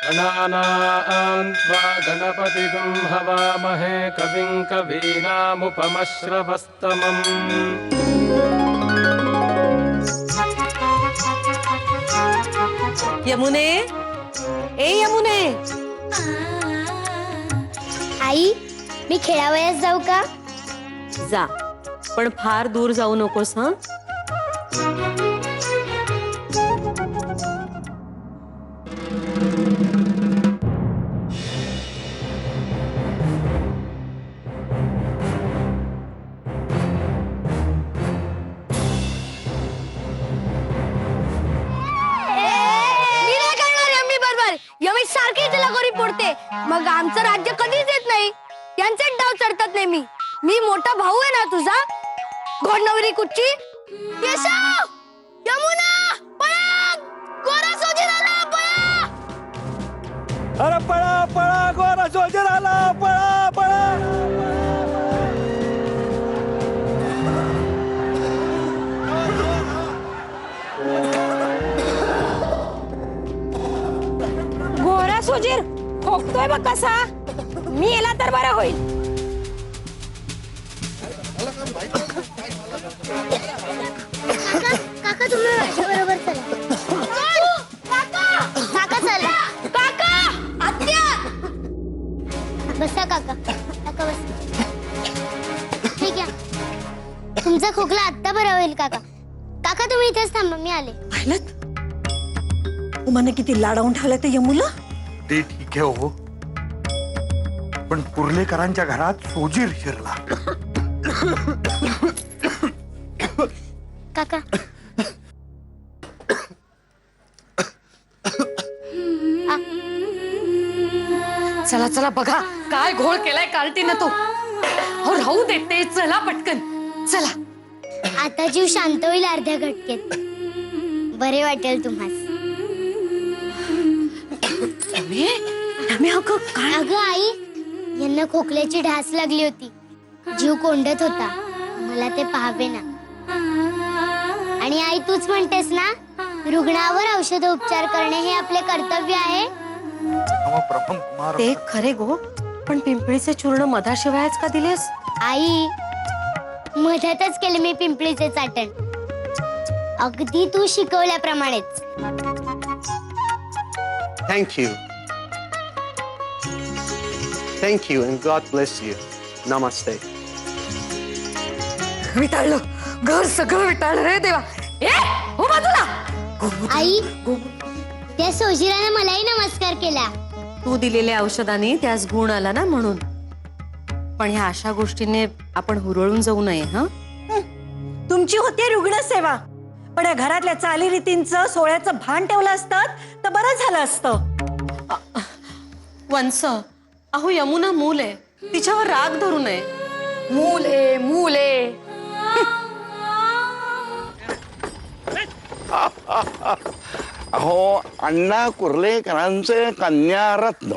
गणानां त्वा गणपतिगं हवामहे कविं कवीनामुपमश्रवस्तमम्। यमुने, ए यमुने, आई मी खेळावयास जाऊ का? जा, पण फार दूर जाऊ नकोस हं. यमी सारखी तिला गोरी पडते, मग आमचं राज्य कधीच येत नाही. यांचे डाव चढतात नेहमी. मी मोठा भाऊ आहे ना तुझा. घोडनवरी कुच्ची, केशव, यमुना, पळा, गोरा सोजीर आला, पळा. अरे पळा पळा, गोरा सोजर आला, पळा पळा. गोरा सोजीर खोकतोय बघ कसा. मी याला तर बरं होईल. काका तुम्ही माझ्या बरोबर चला. काका चला. काका, आत्या. बसा काका, काका बस. ठीक आहे, तुमचा खोकला आत्ता बरा होईल काका. काका तुम्ही इथेच थांबा, मी आले. पाहिलं उमाने किती लाडावून ठेवलं ते यमुला. ते ठीक आहे हो, पण कुर्लेकरांच्या घरात सोजीर शिरला. काका चला चला बघा काय घोळ केलाय कार्टीनं तो. हो राहू देते, चला पटकन चला. आता जीव शांत होईल अर्ध्या घटकेत. बरे वाटेल तुम्हाला. अगं आई, यांना खोकल्याची ढास लागली होती. जीव कोंडत होता, मला ते पाहावे ना. आणि आई तूच म्हणतेस ना, रुग्णावर औषध उपचार करणे हे आपले कर्तव्य आहे. ते खरे गो, पण पिंपळीचे चूर्ण मधाशिवायच का दिलेस? आई, मधातच केले मी पिंपळीचे चाटण, अगदी तू शिकवल्याप्रमाणेच. Thank you and God bless you. Namaste. विटाळलं घर, सगळं विटाळलं रे देवा. ए हो बाजूला. आई, त्या सोजीराने मलाही नमस्कार केला. तू दिलेल्या औषधाने त्यास गुण आला ना म्हणून. पण ह्या अशा गोष्टीने आपण हुरळून जाऊ नये हं. तुमची होती रुग्णसेवा, पण या घरातल्या चालीरीतींचं सोहळ्याचं भान ठेवलं असतं तर बरं झालं असतं. वंस, अहो यमुना मूल आहे, तिच्यावर राग धरू नये. मूल आहे, मूल आहे. अहो अण्णा कुर्लेकरांचे कन्यारत्न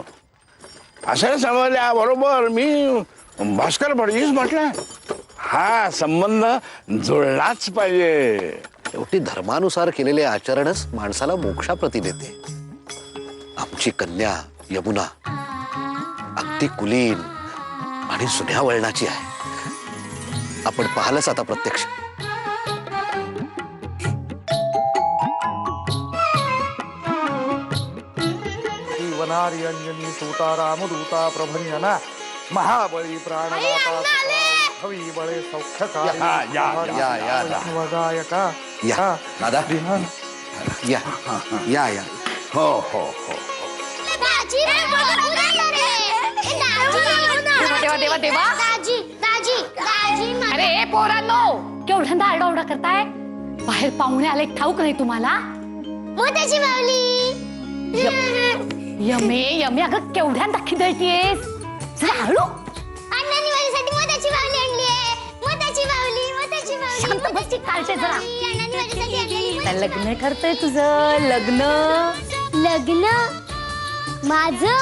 असं समजल्याबरोबर मी भास्कर भटजीच म्हटलं, हा संबंध जुळलाच पाहिजे. शेवटी धर्मानुसार केलेले आचरणच माणसाला मोक्षाप्रती देते. आमची कन्या यमुना अगदी कुलीन आणि जुन्या वळणाची आहे. आपण पाहिलंच आता प्रत्यक्ष. वनारी अंजनी सूता रामदूता प्रभंजना महाबळी प्राणदाता भवी बळे सौख्यकारी वगायका. या दादा, या या या. हो हो हो. देवा देवा देवा. दाजी, दाजी, दाजी, अरे पोरांनो, केवढ्यांदा आरडाओरडा करताय. बाहेर पाहुणे आले ठाऊक नाही तुम्हाला. मोत्याची बावली. यमे यमे, अगं केवढ्यांदा खिदळतीयेस. जरा हळू. अण्णांनी माझ्यासाठी मोत्याची बावली आणली आहे. मोत्याची बावली, मोत्याची बावली. शांत बस, चालते जरा. अण्णांनी माझ्यासाठी आणलेली. आता लग्न ठरतंय तुझं. लग्न लग्न माझं.